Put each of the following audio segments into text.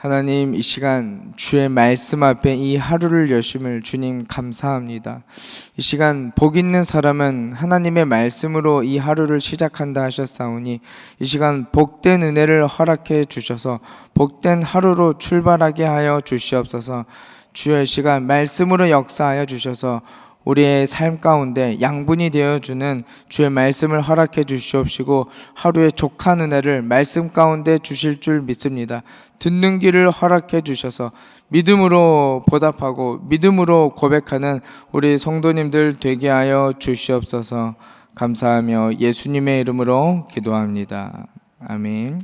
하나님, 이 시간 주의 말씀 앞에 이 하루를 여심을 주님 감사합니다. 이 시간 복 있는 사람은 하나님의 말씀으로 이 하루를 시작한다 하셨사오니 이 시간 복된 은혜를 허락해 주셔서 복된 하루로 출발하게 하여 주시옵소서. 주여, 이 시간 말씀으로 역사하여 주셔서 우리의 삶 가운데 양분이 되어주는 주의 말씀을 허락해 주시옵시고 하루의 족한 은혜를 말씀 가운데 주실 줄 믿습니다. 듣는 길을 허락해 주셔서 믿음으로 보답하고 믿음으로 고백하는 우리 성도님들 되게 하여 주시옵소서. 감사하며 예수님의 이름으로 기도합니다. 아멘.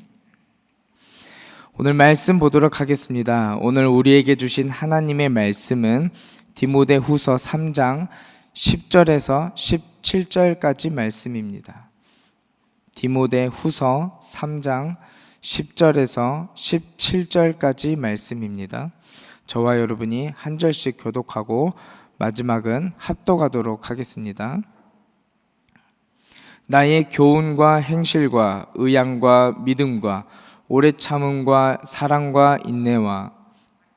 오늘 말씀 보도록 하겠습니다. 오늘 우리에게 주신 하나님의 말씀은 디모데후서 3장 10절에서 17절까지 말씀입니다. 디모데후서 3장 10절에서 17절까지 말씀입니다. 저와 여러분이 한 절씩 교독하고 마지막은 합독하도록 하겠습니다. 나의 교훈과 행실과 의향과 믿음과 오래 참음과 사랑과 인내와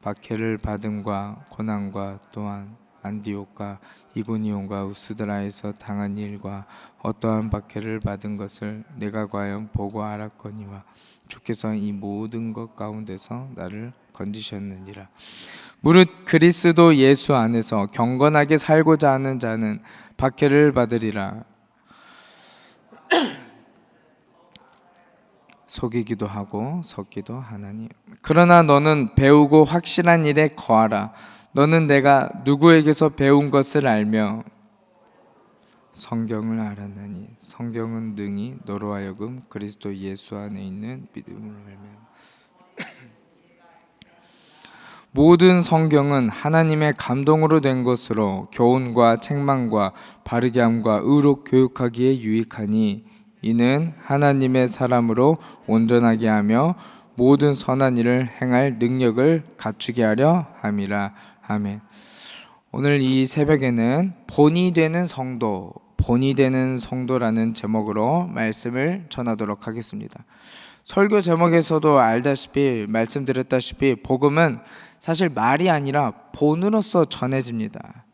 박해를 받음과 고난과 또한 안디옥과 이고니온과 우스드라에서 당한 일과 어떠한 박해를 받은 것을 내가 과연 보고 알았거니와 주께서 이 모든 것 가운데서 나를 건지셨느니라. 무릇 그리스도 예수 안에서 경건하게 살고자 하는 자는 박해를 받으리라. 속이기도 하고 섞기도 하나니 그러나 너는 배우고 확실한 일에 거하라. 너는 내가 누구에게서 배운 것을 알며 성경을 알았나니 성경은 능히 너로 하여금 그리스도 예수 안에 있는 믿음으로 알며 모든 성경은 하나님의 감동으로 된 것으로 교훈과 책망과 바르게 함과 의로 교육하기에 유익하니 이는 하나님의 사람으로 온전하게 하며 모든 선한 일을 행할 능력을 갖추게 하려 함이라. 아멘. 오늘 이 새벽에는 본이 되는 성도, 본이 되는 성도라는 제목으로 말씀을 전하도록 하겠습니다. 설교 제목에서도 알다시피 말씀드렸다시피 복음은 사실 말이 아니라 본으로서 전해집니다.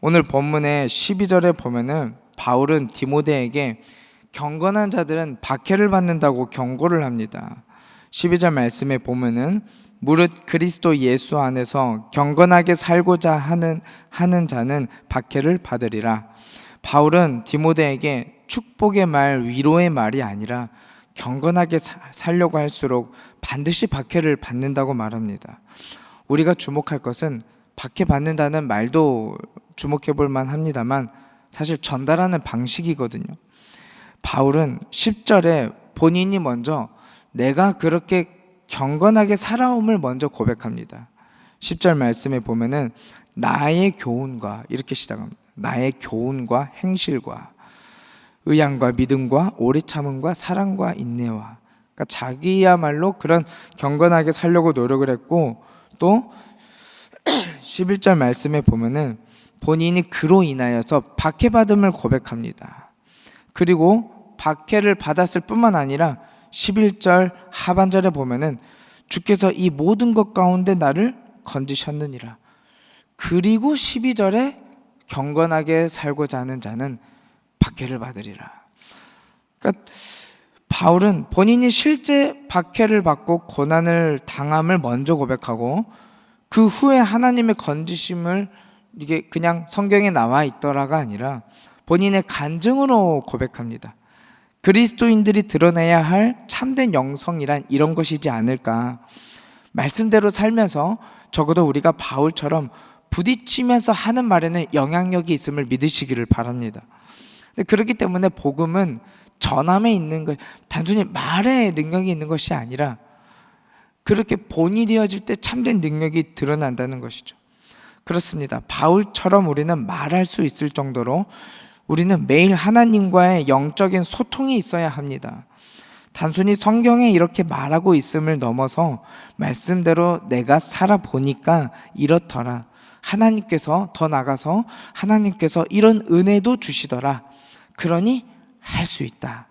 오늘 본문의 12절에 보면은 바울은 디모데에게 경건한 자들은 박해를 받는다고 경고를 합니다. 12절 말씀에 보면은 무릇 그리스도 예수 안에서 경건하게 살고자 하는 자는 박해를 받으리라. 바울은 디모데에게 축복의 말, 위로의 말이 아니라 경건하게 살려고 할수록 반드시 박해를 받는다고 말합니다. 우리가 주목할 것은 박해 받는다는 말도 주목해 볼 만합니다만 사실 전달하는 방식이거든요. 바울은 10절에 본인이 먼저 내가 그렇게 경건하게 살아옴을 먼저 고백합니다. 10절 말씀에 보면은 나의 교훈과 이렇게 시작합니다. 나의 교훈과 행실과 의향과 믿음과 오래 참음과 사랑과 인내와, 그러니까 자기야말로 그런 경건하게 살려고 노력을 했고, 또 11절 말씀에 보면은 본인이 그로 인하여서 박해받음을 고백합니다. 그리고 박해를 받았을 뿐만 아니라 11절 하반절에 보면은 주께서 이 모든 것 가운데 나를 건지셨느니라. 그리고 12절에 경건하게 살고자 하는 자는 박해를 받으리라. 그러니까 바울은 본인이 실제 박해를 받고 고난을 당함을 먼저 고백하고 그 후에 하나님의 건지심을 이게 그냥 성경에 나와 있더라가 아니라 본인의 간증으로 고백합니다. 그리스도인들이 드러내야 할 참된 영성이란 이런 것이지 않을까. 말씀대로 살면서 적어도 우리가 바울처럼 부딪히면서 하는 말에는 영향력이 있음을 믿으시기를 바랍니다. 그렇기 때문에 복음은 전함에 있는 것, 단순히 말에 능력이 있는 것이 아니라 그렇게 본이 되어질 때 참된 능력이 드러난다는 것이죠. 그렇습니다. 바울처럼 우리는 말할 수 있을 정도로 우리는 매일 하나님과의 영적인 소통이 있어야 합니다. 단순히 성경에 이렇게 말하고 있음을 넘어서 말씀대로 내가 살아보니까 이렇더라. 하나님께서 더 나가서 하나님께서 이런 은혜도 주시더라. 그러니 할 수 있다.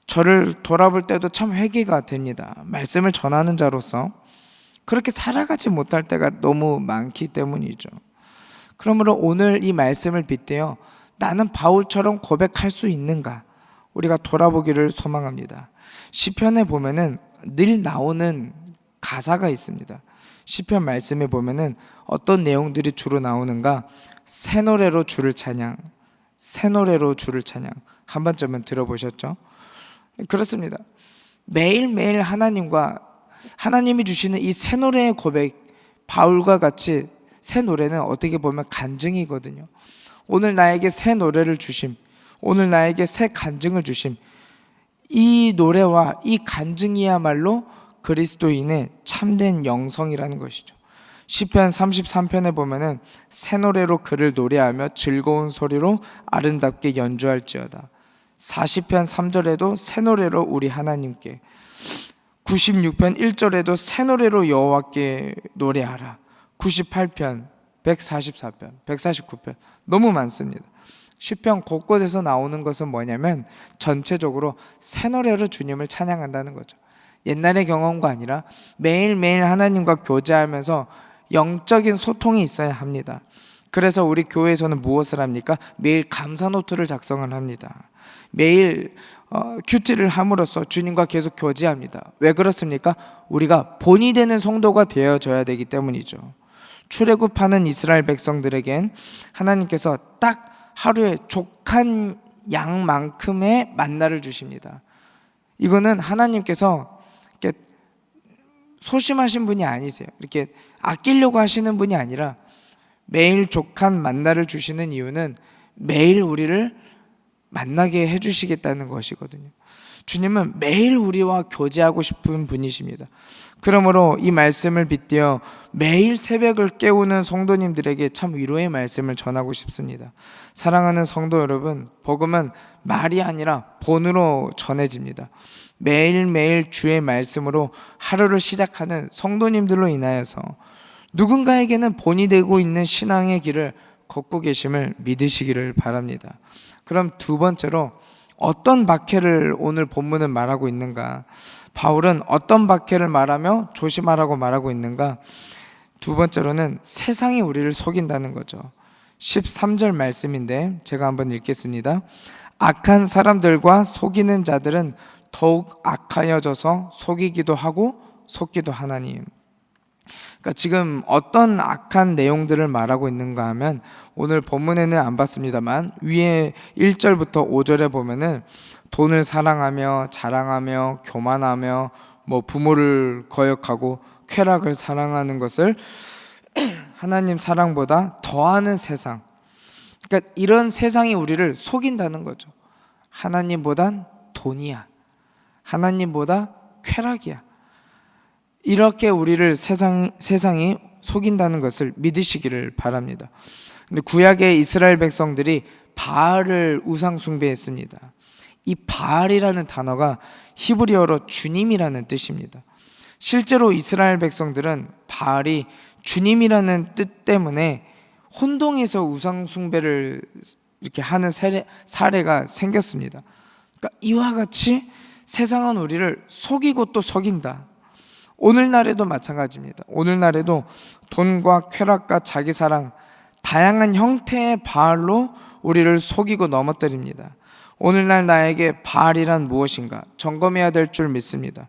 저를 돌아볼 때도 참 회개가 됩니다. 말씀을 전하는 자로서 그렇게 살아가지 못할 때가 너무 많기 때문이죠. 그러므로 오늘 이 말씀을 빗대어 나는 바울처럼 고백할 수 있는가, 우리가 돌아보기를 소망합니다. 시편에 보면은 늘 나오는 가사가 있습니다. 시편 말씀에 보면은 어떤 내용들이 주로 나오는가? 새 노래로 주를 찬양, 새 노래로 주를 찬양. 한 번쯤은 들어보셨죠? 그렇습니다. 매일매일 하나님이 주시는 이 새 노래의 고백, 바울과 같이 새 노래는 어떻게 보면 간증이거든요. 오늘 나에게 새 노래를 주심, 오늘 나에게 새 간증을 주심, 이 노래와 이 간증이야말로 그리스도인의 참된 영성이라는 것이죠. 시편 33편에 보면은 새 노래로 그를 노래하며 즐거운 소리로 아름답게 연주할지어다. 40편 3절에도 새 노래로 우리 하나님께, 96편 1절에도 새 노래로 여호와께 노래하라. 98편, 144편, 149편 너무 많습니다. 시편 곳곳에서 나오는 것은 뭐냐면 전체적으로 새 노래로 주님을 찬양한다는 거죠. 옛날의 경험과 아니라 매일매일 하나님과 교제하면서 영적인 소통이 있어야 합니다. 그래서 우리 교회에서는 무엇을 합니까? 매일 감사 노트를 작성을 합니다. 매일 큐티를 함으로써 주님과 계속 교제합니다. 왜 그렇습니까? 우리가 본이 되는 성도가 되어져야 되기 때문이죠. 출애굽하는 이스라엘 백성들에겐 하나님께서 딱 하루에 족한 양만큼의 만나를 주십니다. 이거는 하나님께서 이렇게 소심하신 분이 아니세요. 이렇게 아끼려고 하시는 분이 아니라 매일 족한 만나를 주시는 이유는 매일 우리를 만나게 해주시겠다는 것이거든요. 주님은 매일 우리와 교제하고 싶은 분이십니다. 그러므로 이 말씀을 빗대어 매일 새벽을 깨우는 성도님들에게 참 위로의 말씀을 전하고 싶습니다. 사랑하는 성도 여러분, 복음은 말이 아니라 본으로 전해집니다. 매일매일 주의 말씀으로 하루를 시작하는 성도님들로 인하여서 누군가에게는 본이 되고 있는 신앙의 길을 걷고 계심을 믿으시기를 바랍니다. 그럼 두 번째로 어떤 박해를 오늘 본문은 말하고 있는가? 바울은 어떤 박해를 말하며 조심하라고 말하고 있는가? 두 번째로는 세상이 우리를 속인다는 거죠. 13절 말씀인데 제가 한번 읽겠습니다. 악한 사람들과 속이는 자들은 더욱 악하여져서 속이기도 하고 속기도 하나니. 그러니까 지금 어떤 악한 내용들을 말하고 있는가 하면, 오늘 본문에는 안 봤습니다만 위에 1절부터 5절에 보면은 돈을 사랑하며 자랑하며 교만하며 부모를 거역하고 쾌락을 사랑하는 것을 하나님 사랑보다 더하는 세상, 그러니까 이런 세상이 우리를 속인다는 거죠. 하나님보단 돈이야, 하나님보다 쾌락이야, 이렇게 우리를 세상이 속인다는 것을 믿으시기를 바랍니다. 근데 구약의 이스라엘 백성들이 바알을 우상 숭배했습니다. 이 바알이라는 단어가 히브리어로 주님이라는 뜻입니다. 실제로 이스라엘 백성들은 바알이 주님이라는 뜻 때문에 혼동해서 우상 숭배를 이렇게 하는 사례가 생겼습니다. 그러니까 이와 같이 세상은 우리를 속이고 또 속인다. 오늘날에도 마찬가지입니다. 오늘날에도 돈과 쾌락과 자기사랑, 다양한 형태의 바알로 우리를 속이고 넘어뜨립니다. 오늘날 나에게 바알이란 무엇인가 점검해야 될 줄 믿습니다.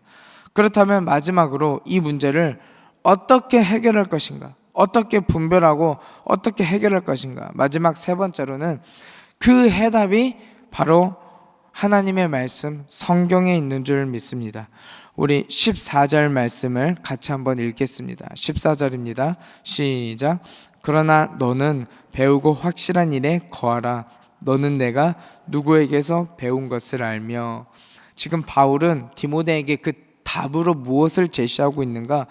그렇다면 마지막으로 이 문제를 어떻게 해결할 것인가, 어떻게 분별하고 어떻게 해결할 것인가, 마지막 세 번째로는 그 해답이 바로 하나님의 말씀 성경에 있는 줄 믿습니다. 우리 14절 말씀을 같이 한번 읽겠습니다. 14절입니다. 시작. 그러나 너는 배우고 확실한 일에 거하라. 너는 내가 누구에게서 배운 것을 알며. 지금 바울은 디모데에게 그 답으로 무엇을 제시하고 있는가?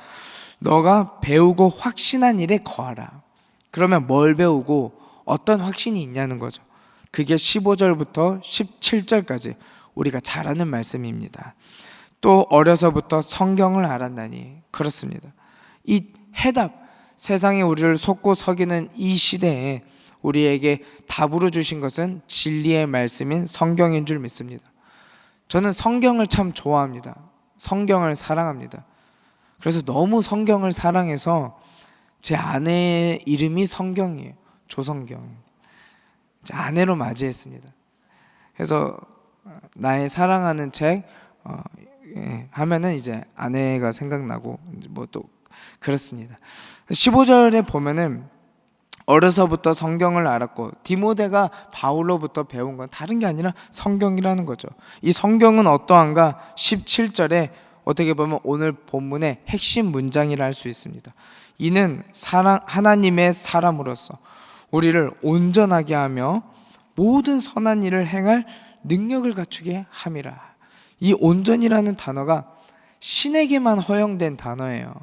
너가 배우고 확신한 일에 거하라. 그러면 뭘 배우고 어떤 확신이 있냐는 거죠. 그게 15절부터 17절까지 우리가 잘 아는 말씀입니다. 또 어려서부터 성경을 알았나니. 그렇습니다. 이 해답, 세상이 우리를 속고 속이는 이 시대에 우리에게 답으로 주신 것은 진리의 말씀인 성경인 줄 믿습니다. 저는 성경을 참 좋아합니다. 성경을 사랑합니다. 그래서 너무 성경을 사랑해서 제 아내의 이름이 성경이에요. 조성경. 제 아내로 맞이했습니다. 그래서 나의 사랑하는 책 하면은 이제 아내가 생각나고 뭐 또 그렇습니다. 15절에 보면은 어려서부터 성경을 알았고, 디모데가 바울로부터 배운 건 다른 게 아니라 성경이라는 거죠. 이 성경은 어떠한가? 17절에 어떻게 보면 오늘 본문의 핵심 문장이라 할 수 있습니다. 이는 하나님의 사람으로서 우리를 온전하게 하며 모든 선한 일을 행할 능력을 갖추게 함이라. 이 온전이라는 단어가 신에게만 허용된 단어예요.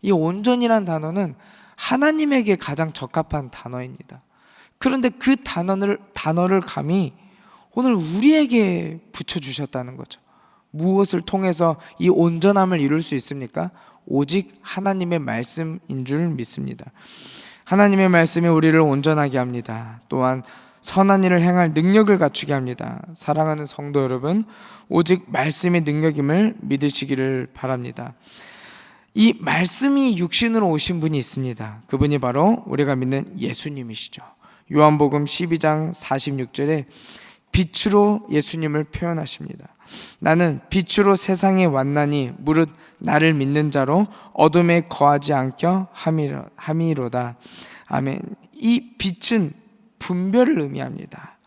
이 온전이라는 단어는 하나님에게 가장 적합한 단어입니다. 그런데 그 단어를 감히 오늘 우리에게 붙여주셨다는 거죠. 무엇을 통해서 이 온전함을 이룰 수 있습니까? 오직 하나님의 말씀인 줄 믿습니다. 하나님의 말씀이 우리를 온전하게 합니다. 또한 선한 일을 행할 능력을 갖추게 합니다. 사랑하는 성도 여러분, 오직 말씀의 능력임을 믿으시기를 바랍니다. 이 말씀이 육신으로 오신 분이 있습니다. 그분이 바로 우리가 믿는 예수님이시죠. 요한복음 12장 46절에 빛으로 예수님을 표현하십니다. 나는 빛으로 세상에 왔나니 무릇 나를 믿는 자로 어둠에 거하지 않게 함이로다. 아멘. 이 빛은 분별을 의미합니다.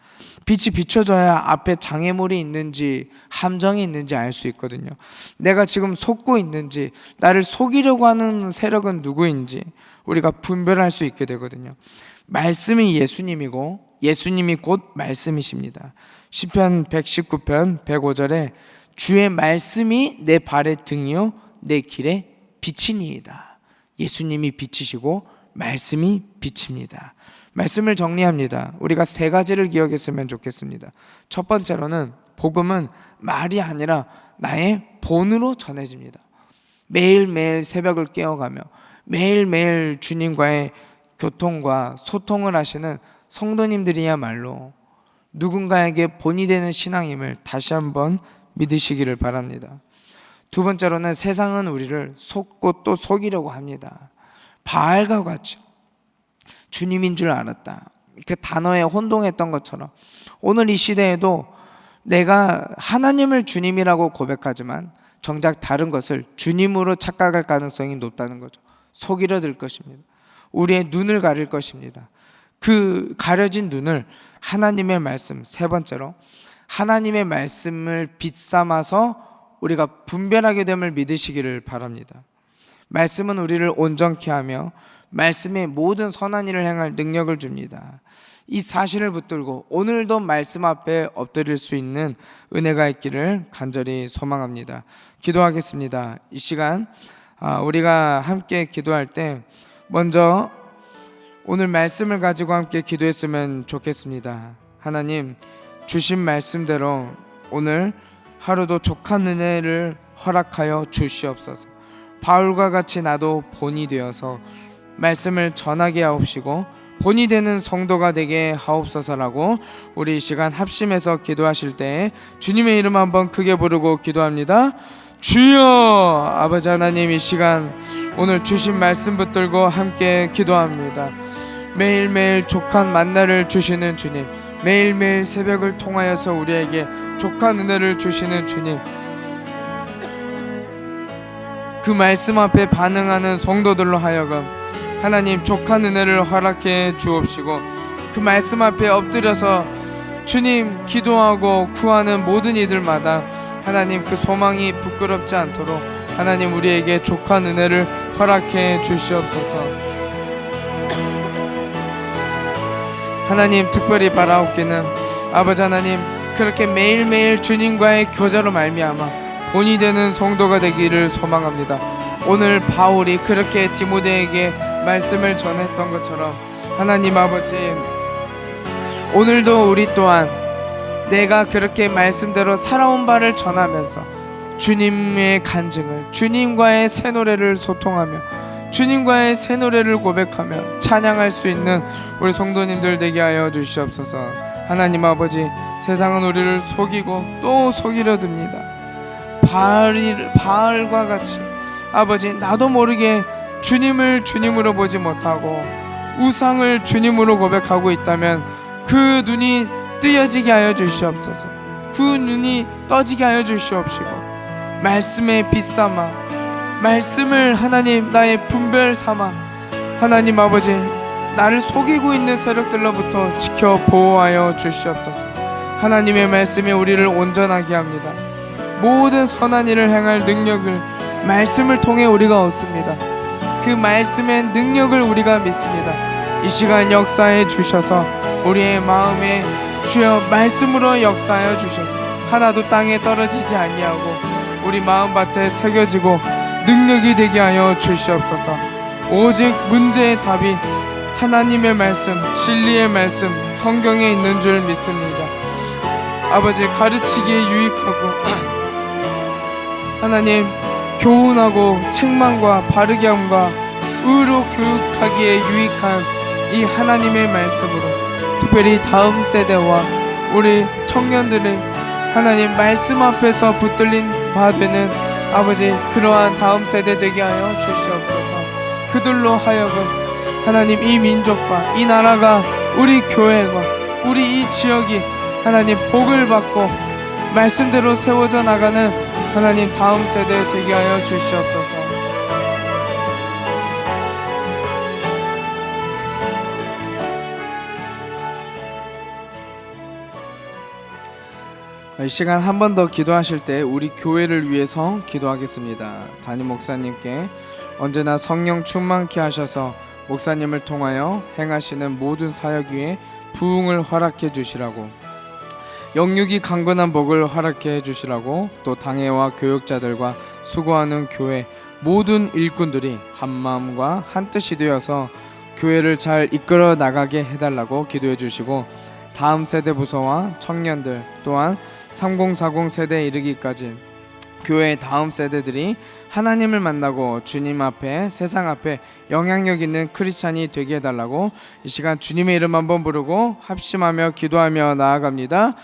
빛이 비춰져야 앞에 장애물이 있는지 함정이 있는지 알 수 있거든요. 내가 지금 속고 있는지, 나를 속이려고 하는 세력은 누구인지 우리가 분별할 수 있게 되거든요. 말씀이 예수님이고 예수님이 곧 말씀이십니다. 시편 119편 105절에 주의 말씀이 내 발의 등이요 내 길에 빛이니이다. 예수님이 빛이시고 말씀이 빛입니다. 말씀을 정리합니다. 우리가 세 가지를 기억했으면 좋겠습니다. 첫 번째로는 복음은 말이 아니라 나의 본으로 전해집니다. 매일매일 새벽을 깨어가며 매일매일 주님과의 교통과 소통을 하시는 성도님들이야말로 누군가에게 본이 되는 신앙임을 다시 한번 믿으시기를 바랍니다. 두 번째로는 세상은 우리를 속고 또 속이려고 합니다. 바알과 같이 주님인 줄 알았다. 그 단어에 혼동했던 것처럼 오늘 이 시대에도 내가 하나님을 주님이라고 고백하지만 정작 다른 것을 주님으로 착각할 가능성이 높다는 거죠. 속이려 들 것입니다. 우리의 눈을 가릴 것입니다. 그 가려진 눈을 하나님의 말씀, 세 번째로 하나님의 말씀을 빛삼아서 우리가 분별하게 됨을 믿으시기를 바랍니다. 말씀은 우리를 온전케 하며 말씀의 모든 선한 일을 행할 능력을 줍니다. 이 사실을 붙들고 오늘도 말씀 앞에 엎드릴 수 있는 은혜가 있기를 간절히 소망합니다. 기도하겠습니다. 이 시간 우리가 함께 기도할 때 먼저 오늘 말씀을 가지고 함께 기도했으면 좋겠습니다. 하나님, 주신 말씀대로 오늘 하루도 족한 은혜를 허락하여 주시옵소서. 바울과 같이 나도 본이 되어서 말씀을 전하게 하옵시고 본이 되는 성도가 되게 하옵소서라고 우리 이 시간 합심해서 기도하실 때 주님의 이름 한번 크게 부르고 기도합니다. 주여! 아버지 하나님, 이 시간 오늘 주신 말씀 붙들고 함께 기도합니다. 매일매일 족한 만나를 주시는 주님, 매일매일 새벽을 통하여서 우리에게 족한 은혜를 주시는 주님, 그 말씀 앞에 반응하는 성도들로 하여금 하나님 족한 은혜를 허락해 주옵시고 그 말씀 앞에 엎드려서 주님 기도하고 구하는 모든 이들마다 하나님 그 소망이 부끄럽지 않도록 하나님 우리에게 족한 은혜를 허락해 주시옵소서. 하나님, 특별히 바라옵기는 아버지 하나님, 그렇게 매일매일 주님과의 교제로 말미암아 본이 되는 성도가 되기를 소망합니다. 오늘 바울이 그렇게 디모데에게 말씀을 전했던 것처럼 하나님 아버지, 오늘도 우리 또한 내가 그렇게 말씀대로 살아온 바를 전하면서 주님의 간증을, 주님과의 새 노래를 소통하며 주님과의 새 노래를 고백하며 찬양할 수 있는 우리 성도님들 되게 하여 주시옵소서. 하나님 아버지, 세상은 우리를 속이고 또 속이려 듭니다. 바알과 같이 아버지, 나도 모르게 주님을 주님으로 보지 못하고 우상을 주님으로 고백하고 있다면 그 눈이 뜨여지게 하여 주시옵소서. 그 눈이 떠지게 하여 주시옵시고 말씀의 빛 삼아, 말씀을 하나님 나의 분별 삼아 하나님 아버지, 나를 속이고 있는 세력들로부터 지켜 보호하여 주시옵소서. 하나님의 말씀이 우리를 온전하게 합니다. 모든 선한 일을 행할 능력을 말씀을 통해 우리가 얻습니다. 그 말씀의 능력을 우리가 믿습니다. 이 시간 역사해 주셔서 우리의 마음에 주여 말씀으로 역사하여 주셔서 하나도 땅에 떨어지지 아니하고 우리 마음밭에 새겨지고 능력이 되게 하여 주시옵소서. 오직 문제의 답이 하나님의 말씀, 진리의 말씀, 성경에 있는 줄 믿습니다. 아버지, 가르치기에 유익하고 하나님 교훈하고 책망과 바르게 함과 의로 교육하기에 유익한 이 하나님의 말씀으로 특별히 다음 세대와 우리 청년들의 하나님 말씀 앞에서 붙들린 바 되는 아버지, 그러한 다음 세대 되게 하여 주시옵소서. 그들로 하여금 하나님 이 민족과 이 나라가, 우리 교회가, 우리 이 지역이 하나님 복을 받고 말씀대로 세워져 나가는 하나님 다음 세대 되게 하여 주시옵소서. 이 시간 한 번 더 기도하실 때 우리 교회를 위해서 기도하겠습니다. 담임 목사님께 언제나 성령 충만케 하셔서 목사님을 통하여 행하시는 모든 사역 위에 부흥을 허락해 주시라고, 영육이 강건한 복을 허락해 주시라고, 또 당회와 교육자들과 수고하는 교회 모든 일꾼들이 한 마음과 한 뜻이 되어서 교회를 잘 이끌어 나가게 해달라고 기도해 주시고, 다음 세대 부서와 청년들 또한 3040 세대에 이르기까지 교회의 다음 세대들이 하나님을 만나고 주님 앞에, 세상 앞에 영향력 있는 크리스찬이 되게 해달라고 이 시간 주님의 이름 한번 부르고 합심하며 기도하며 나아갑니다.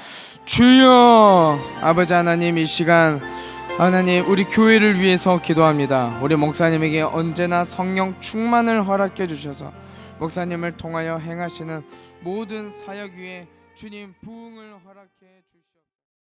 주여! 아버지 하나님, 이 시간 하나님 우리 교회를 위해서 기도합니다. 우리 목사님에게 언제나 성령 충만을 허락해 주셔서 목사님을 통하여 행하시는 모든 사역 위에 주님 부흥을 허락해 주시옵소서.